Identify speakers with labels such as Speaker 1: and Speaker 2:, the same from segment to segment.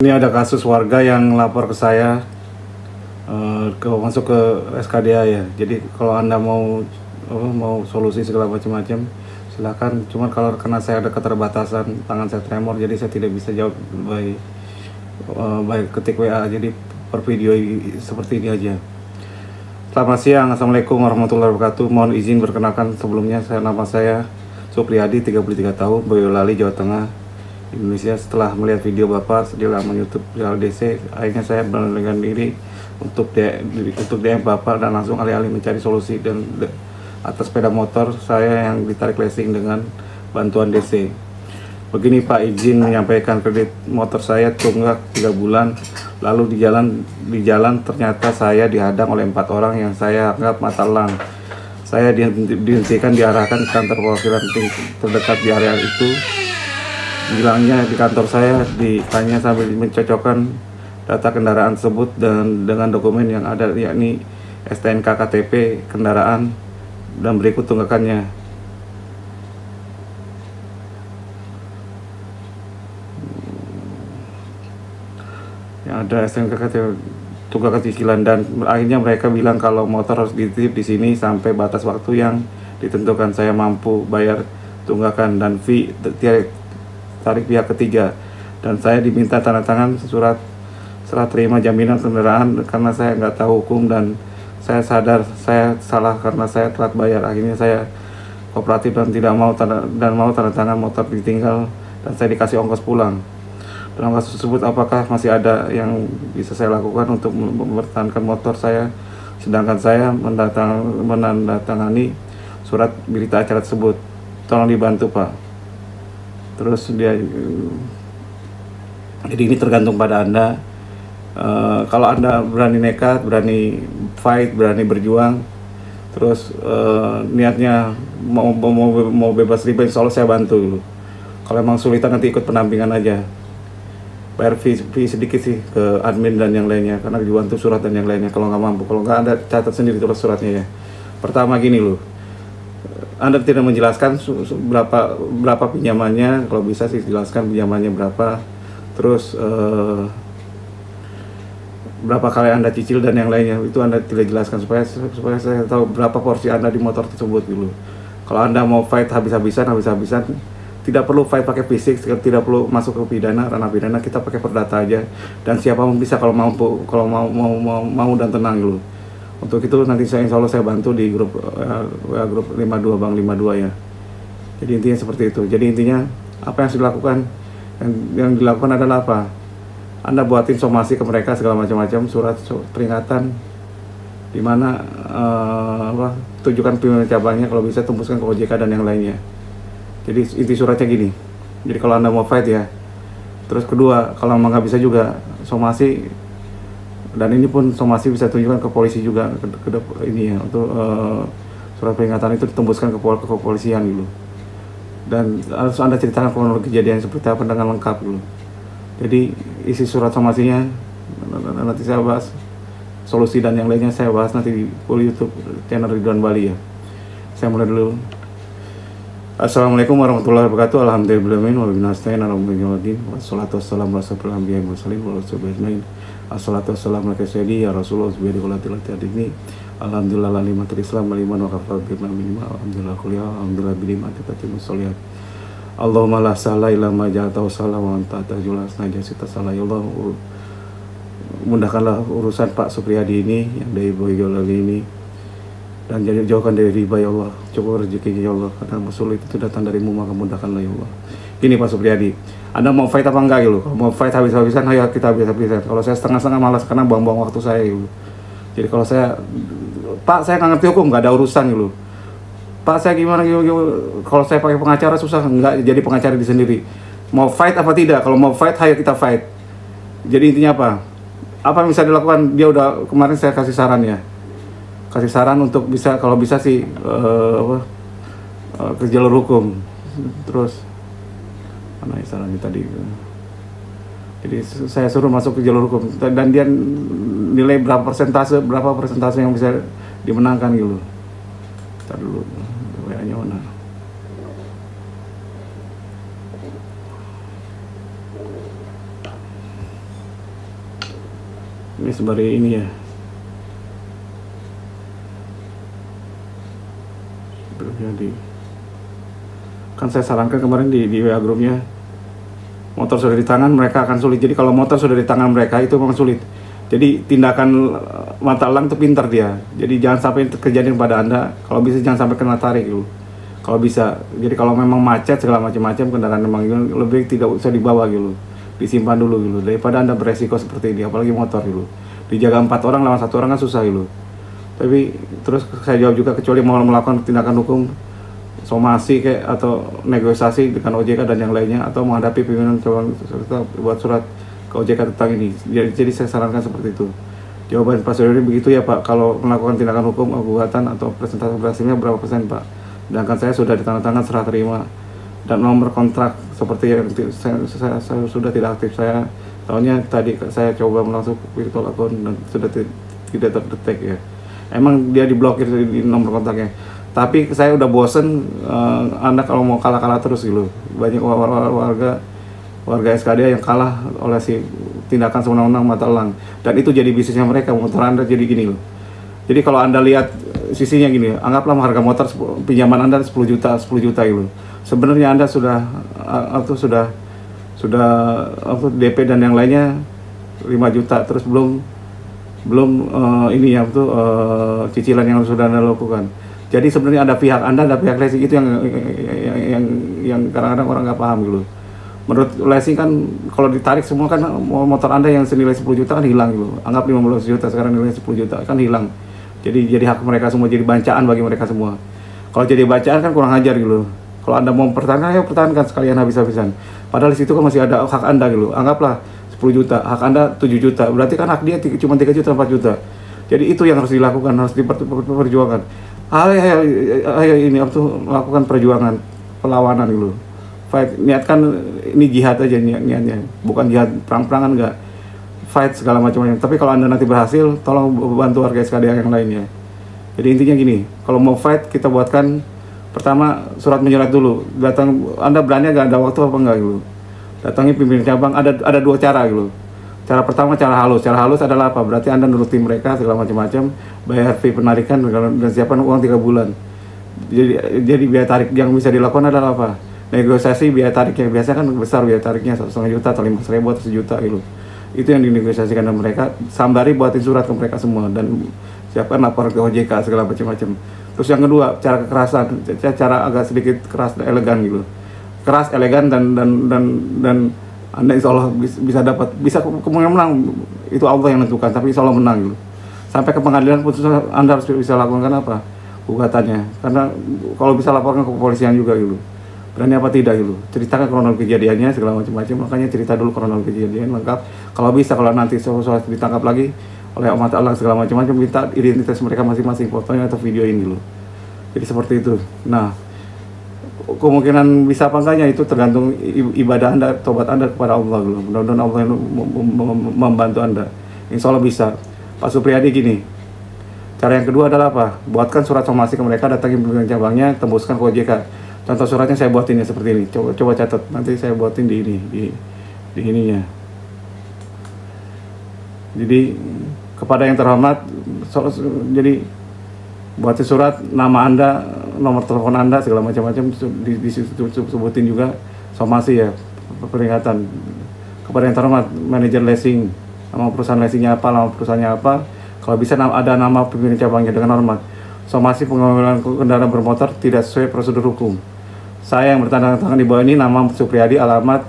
Speaker 1: Ini ada kasus warga yang lapor ke saya, masuk ke SKDA ya. Jadi kalau Anda mau solusi segala macam-macam, silakan. Cuman kalau karena saya ada keterbatasan, tangan saya tremor, jadi saya tidak bisa jawab by ketik WA. Jadi per video seperti ini aja. Selamat siang, Assalamualaikum warahmatullahi wabarakatuh. Mohon izin berkenalkan sebelumnya, nama saya Supriyadi, 33 tahun, Boyolali, Jawa Tengah, Indonesia. Setelah melihat video Bapak di laman YouTube LDC, akhirnya saya beranikan diri untuk DM Bapak dan langsung alih-alih mencari solusi dan atas sepeda motor saya yang ditarik leasing dengan bantuan DC. Begini Pak, izin menyampaikan kredit motor saya tunggak 3 bulan. Lalu di jalan ternyata saya dihadang oleh 4 orang yang saya anggap mata elang. Saya dihentikan, diarahkan ke kantor perwakilan terdekat di area itu. Bilangnya di kantor saya, ditanya sambil mencocokkan data kendaraan tersebut dan dengan dokumen yang ada, yakni STNK, KTP kendaraan, dan berikut tunggakannya. Yang ada STNK, KTP, tunggakan cicilan, dan akhirnya mereka bilang kalau motor harus dititip di sini sampai batas waktu yang ditentukan. Saya mampu bayar tunggakan dan fee tarik pihak ketiga, dan saya diminta tanda tangan surat serah terima jaminan kendaraan karena saya nggak tahu hukum dan saya sadar saya salah karena saya telat bayar. Akhirnya saya kooperatif dan mau tanda tangan motor ditinggal dan saya dikasih ongkos pulang. Dalam kasus tersebut, apakah masih ada yang bisa saya lakukan untuk mempertahankan motor saya, sedangkan saya menandatangani surat berita acara tersebut? Tolong dibantu Pak. Terus dia, jadi ini tergantung pada Anda. Kalau Anda berani nekat, berani fight, berani berjuang, terus niatnya mau bebas riba, insya Allah saya bantu dulu. Kalau emang sulitan, nanti ikut pendampingan aja. Bayar fee sedikit sih ke admin dan yang lainnya, karena dibantu surat dan yang lainnya. Kalau nggak mampu, kalau nggak, Anda catat sendiri tulis suratnya ya. Pertama gini loh, Anda tidak menjelaskan berapa pinjamannya. Kalau bisa sih jelaskan pinjamannya berapa, terus berapa kali Anda cicil dan yang lainnya, itu Anda tidak jelaskan supaya saya tahu berapa porsi Anda di motor tersebut dulu. Kalau Anda mau fight habis-habisan, tidak perlu fight pakai fisik, tidak perlu masuk ke ranah pidana, kita pakai perdata aja. Dan siapapun bisa kalau mau dan tenang dulu. Untuk itu nanti insya Allah saya bantu di grup 52 Bang 52 ya. Jadi intinya seperti itu. Jadi intinya apa yang harus dilakukan? Yang dilakukan adalah apa? Anda buatin somasi ke mereka segala macam-macam, surat peringatan, di mana tunjukkan pimpinan cabangnya, kalau bisa tembuskan ke OJK dan yang lainnya. Jadi inti suratnya gini. Jadi kalau Anda mau fight ya. Terus kedua, kalau memang nggak bisa juga somasi, dan ini pun somasi bisa tunjukkan ke polisi juga ini ya, untuk surat peringatan itu ditembuskan ke kepolisian gitu. Dan harus Anda ceritakan kronologi kejadian seperti apa dengan lengkap dulu. Jadi isi surat somasinya nanti saya bahas, solusi dan yang lainnya saya bahas nanti di YouTube channel Ridwan Bali ya. Saya mulai dulu. Assalamualaikum warahmatullahi wabarakatuh. Alhamdulillahirabbil alamin. Wassalatu wassalamu ala asyrofil anbiya'i wal mursalin wa ala alihi ajmain. Assalatu wassalamu ala sayyidi ya Rasulullah subhanahu wa ta'ala. Alhamdulillah limatul Islam wal iman wa kafar bil minima. Alhamdulillah kuliah, alhamdulillah bil iman tatimus sholihat. Allahumma la sahla illa ma ja'altahu sahlan wa anta taj'alul hasana jasita salah. Ya Allah, mudahkanlah urusan Pak Supriyadi ini yang dari Boyolali ini, dan jauhkan dari riba ya Allah. Coba rezekinya ya Allah, karena sulit itu datang darimu, maka mudahkanlah ya Allah. Gini Pak Supriyadi, Anda mau fight apa enggak gitu? Kalau mau fight habis-habisan, ayo kita habis-habisan. Kalau saya setengah-setengah malas, karena buang-buang waktu saya gitu. Jadi kalau saya, Pak saya nggak ngerti hukum, nggak ada urusan gitu. Pak saya gimana gitu. Kalau saya pakai pengacara susah, nggak jadi pengacara di sendiri. Mau fight apa tidak? Kalau mau fight, ayo kita fight. Jadi intinya apa? Apa yang bisa dilakukan? Dia udah, kemarin saya kasih saran ya. Kasih saran untuk bisa, kalau bisa sih ke jalur hukum. Terus mana ya sarannya tadi? Jadi saya suruh masuk ke jalur hukum dan dia nilai berapa persentase yang bisa dimenangkan gitu. Ntar dulu WA-nya mana? Ini sebagai ini ya, jadi kan saya sarankan kemarin di WA grupnya, motor sudah di tangan mereka akan sulit. Jadi kalau motor sudah di tangan mereka itu memang sulit. Jadi tindakan mata elang itu pintar dia. Jadi jangan sampai kejadian pada Anda. Kalau bisa jangan sampai kena tarik dulu. Kalau bisa. Jadi kalau memang macet segala macam-macam kendaraan memang lebih tidak usah dibawa gitu. Disimpan dulu gitu. Daripada Anda beresiko seperti ini, apalagi motor gitu. Dijaga 4 orang lawan 1 orang kan susah gitu. Tapi terus saya jawab juga, kecuali mau melakukan tindakan hukum somasi kayak atau negosiasi dengan OJK dan yang lainnya, atau menghadapi pimpinan buat surat ke OJK tentang ini. Jadi saya sarankan seperti itu. Jawaban Pak Suryo begitu ya Pak. Kalau melakukan tindakan hukum gugatan atau presentasi berhasilnya berapa persen Pak? Sedangkan saya sudah ditandatangan serah terima dan nomor kontrak seperti yang saya sudah tidak aktif. Saya tahunya tadi saya coba langsung virtual account dan sudah tidak terdetek ya. Emang dia diblokir di nomor kontaknya. Tapi saya udah bosen Anda kalau mau kalah terus gitu. Banyak warga SKD yang kalah oleh si tindakan sewenang-wenang mata elang. Dan itu jadi bisnisnya mereka, motor Anda jadi gini loh. Jadi kalau Anda lihat sisinya gini, anggaplah harga motor pinjaman Anda 10 juta gitu. Sebenarnya Anda sudah DP dan yang lainnya 5 juta, terus belum ini ya cicilan yang sudah Anda lakukan. Jadi sebenarnya ada pihak Anda, ada pihak leasing, itu yang kadang-kadang orang nggak paham gitu. Menurut leasing kan kalau ditarik semua kan motor Anda yang senilai 10 juta kan hilang gitu. Anggap 15 juta sekarang nilainya 10 juta kan hilang. Jadi hak mereka semua, jadi bancaan bagi mereka semua. Kalau jadi bancaan kan kurang ajar gitu. Kalau Anda mau pertahankan, ayo pertahankan sekalian habis-habisan. Padahal di situ kan masih ada hak Anda gitu. Anggaplah 10 juta, hak Anda 7 juta. Berarti kan hak dia cuma 3 juta, 4 juta. Jadi itu yang harus dilakukan, harus diperjuangkan. Ayo ini lakukan perjuangan, perlawanan gitu. Fight, niatkan ini jihad aja niatnya. Bukan jihad perang-perangan enggak. Fight segala macamnya. Tapi kalau Anda nanti berhasil, tolong bantu warga SKD yang lainnya. Jadi intinya gini, kalau mau fight kita buatkan pertama surat menyurat dulu. Datang, Anda berani nggak ada waktu apa enggak gitu. Datangi pimpinan cabang, ada 2 cara gitu. Cara pertama cara halus. Cara halus adalah apa? Berarti Anda nuruti mereka segala macam-macam, bayar fee penarikan dan siapkan uang 3 bulan. Jadi biaya tarik yang bisa dilakukan adalah apa? Negosiasi biaya tariknya biasa kan besar, biaya tariknya 1,5 juta atau 500.000 atau 1 juta gitu. Itu yang dinegosiasikan dengan mereka. Sambari buatin surat ke mereka semua dan siapkan lapor ke OJK segala macam-macam. Terus yang kedua, cara kekerasan, cara agak sedikit keras dan elegan gitu. Keras, elegan dan Anda insya Allah bisa dapat, bisa kemungkinan menang, itu Allah yang menentukan, tapi insya Allah menang gitu. Sampai ke pengadilan pun Anda harus bisa lakukan apa? Gugatannya. Karena kalau bisa laporkan ke kepolisian juga gitu. Berani apa tidak gitu. Ceritakan kronologi kejadiannya segala macam-macam, makanya cerita dulu kronologi kejadian lengkap. Kalau bisa, kalau nanti soal ditangkap lagi oleh umat Allah segala macam-macam, minta identitas mereka masing-masing, fotonya atau videoin dulu. Jadi seperti itu. Nah, kemungkinan bisa apa enggaknya itu tergantung ibadah Anda, tobat Anda kepada Allah gitu. Mudah-mudahan Allah yang membantu Anda. Insya Allah bisa. Pak Supriyadi gini. Cara yang kedua adalah apa? Buatkan surat somasi ke mereka, datangi pimpinan cabangnya, tembuskan ke OJK. Contoh suratnya saya buatin ya seperti ini. Coba catat. Nanti saya buatin di ininya. Jadi kepada yang terhormat, jadi buatin surat, nama Anda, nomor telepon Anda segala macam-macam disebutin juga somasi ya, peringatan. Kepada yang terhormat, manajer leasing, nama perusahaan leasingnya apa, nama perusahaannya apa. Kalau bisa ada nama pimpinan cabangnya dengan hormat. Somasi pengelolaan kendaraan bermotor tidak sesuai prosedur hukum. Saya yang bertanda tangan di bawah ini, nama Supriyadi, alamat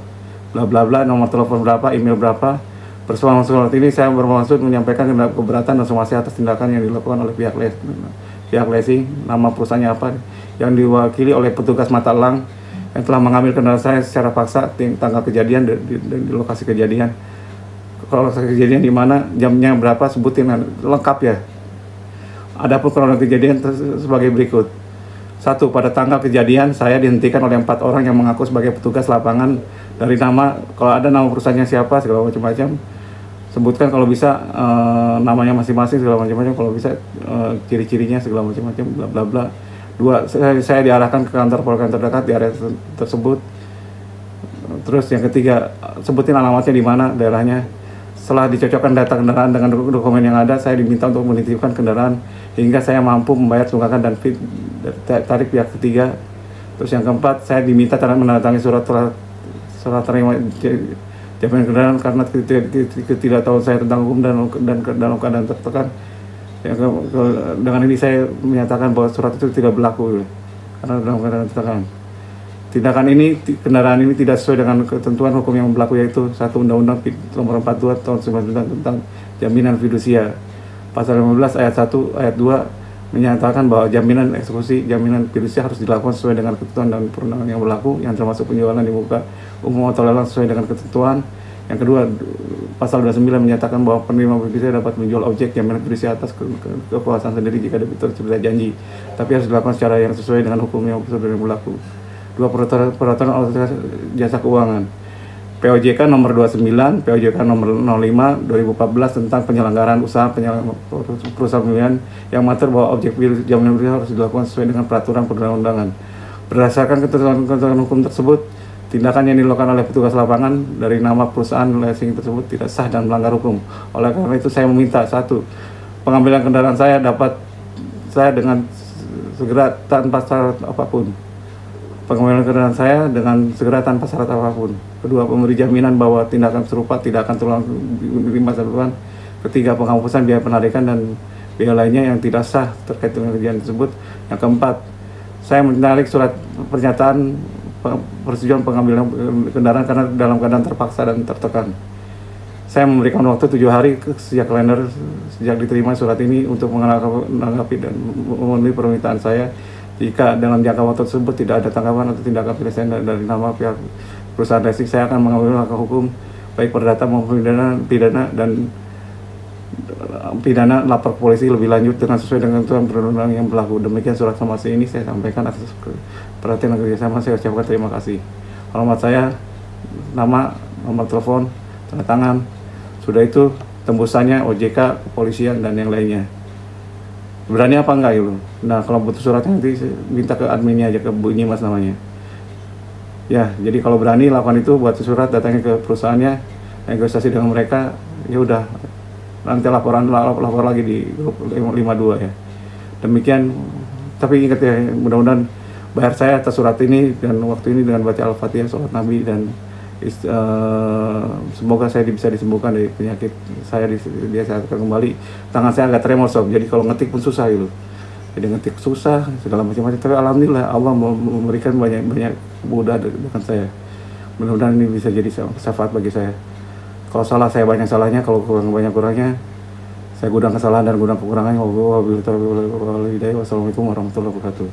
Speaker 1: bla bla bla, nomor telepon berapa, email berapa. Bersama surat ini saya bermaksud menyampaikan keberatan dan somasi atas tindakan yang dilakukan oleh pihak leasing, nama perusahaannya apa, yang diwakili oleh petugas mata elang yang telah mengambil kendaraan saya secara paksa, tanggal kejadian di lokasi kejadian. Kalau lokasi kejadian di mana, jamnya berapa, sebutin lengkap ya. Adapun kronologi kejadian sebagai berikut. 1. Pada tanggal kejadian saya dihentikan oleh 4 orang yang mengaku sebagai petugas lapangan dari nama, kalau ada nama perusahaannya siapa segala macam-macam, sebutkan kalau bisa namanya masing-masing segala macam-macam, kalau bisa ciri-cirinya segala macam-macam bla bla bla. 2. Saya diarahkan ke kantor polres terdekat di area tersebut. Terus yang ketiga, sebutin alamatnya di mana, daerahnya. Setelah dicocokkan data kendaraan dengan dokumen yang ada, saya diminta untuk menitipkan kendaraan hingga saya mampu membayar tunggakan dan tarik pihak ketiga. Terus yang keempat, saya diminta menandatangani surat terima jaminan kendaraan karena ketidaktahuan saya tentang hukum dan dalam keadaan tertekan. Dengan ini saya menyatakan bahwa surat itu tidak berlaku karena dalam keadaan tertekan. Tindakan ini, kendaraan ini tidak sesuai dengan ketentuan hukum yang berlaku, yaitu satu Undang-Undang Nomor 42 Tahun 99 tentang Jaminan Fidusia. Pasal 15 ayat 1 ayat 2 menyatakan bahwa jaminan eksekusi jaminan fidusia harus dilakukan sesuai dengan ketentuan dan perundangan yang berlaku, yang termasuk penjualan di muka umum atau lelang sesuai dengan ketentuan. Yang kedua, pasal 29 menyatakan bahwa penerima fidusia dapat menjual objek jaminan fidusia atas kepuasan sendiri jika debitur sudah janji, tapi harus dilakukan secara yang sesuai dengan hukum yang sudah berlaku. Dua peraturan otoritas jasa keuangan, POJK nomor 29, POJK nomor 05 2014 tentang penyelenggaraan usaha perusahaan pemilihan yang mengatur bahwa objek jaminan fidusia harus dilakukan sesuai dengan peraturan perundang-undangan. Berdasarkan ketentuan hukum tersebut, tindakan yang dilakukan oleh petugas lapangan dari nama perusahaan leasing tersebut tidak sah dan melanggar hukum. Oleh karena itu saya meminta, satu, pengambilan kendaraan saya dengan segera tanpa syarat apapun. Pengambilan kendaraan saya dengan segera tanpa syarat apapun. Kedua, memberi jaminan bahwa tindakan serupa tidak akan terulang di masa depan. Ketiga, penghapusan biaya penarikan dan biaya lainnya yang tidak sah terkait dengan kejadian tersebut. Yang keempat, saya menarik surat pernyataan persetujuan pengambilan kendaraan karena dalam keadaan terpaksa dan tertekan. Saya memberikan waktu 7 hari sejak diterima surat ini untuk menanggapi dan memenuhi permintaan saya. Jika dalam jangka waktu tersebut tidak ada tanggapan atau tindakan penyelesaian dari nama pihak perusahaan leasing, saya akan mengambil langkah hukum baik perdata maupun pidana lapor polisi lebih lanjut dengan sesuai dengan ketentuan perundang-undangan yang berlaku. Demikian surat somasi ini saya sampaikan atas perhatian dan kerjasama. Saya ucapkan terima kasih. Alamat saya, nama, nomor telepon, tanda tangan. Sudah itu tembusannya OJK, kepolisian dan yang lainnya. Berani apa enggak gitu? Nah, kalau butuh suratnya nanti minta ke adminnya aja, ke Bu Nyimas namanya. Ya, jadi kalau berani lakukan itu, buat surat, datangin ke perusahaannya, negosiasi dengan mereka, ya udah. Nanti lapor lagi di grup 52 ya. Demikian, tapi ingat ya, mudah-mudahan bayar saya atas surat ini dan waktu ini dengan baca Al-Fatihah, sholat Nabi, dan semoga saya bisa disembuhkan dari penyakit saya, disehatkan kembali. Tangan saya agak tremor sob, jadi kalau ngetik pun susah gitu. Jadi ngetik susah, segala macam-macam. Tapi alhamdulillah Allah memberikan banyak kemudahan dengan saya. Mudah-mudahan ini bisa jadi syafaat bagi saya. Kalau salah saya banyak salahnya, kalau kurang banyak kurangnya. Saya gudang kesalahan dan gudang kekurangannya. Wassalamualaikum warahmatullahi wabarakatuh.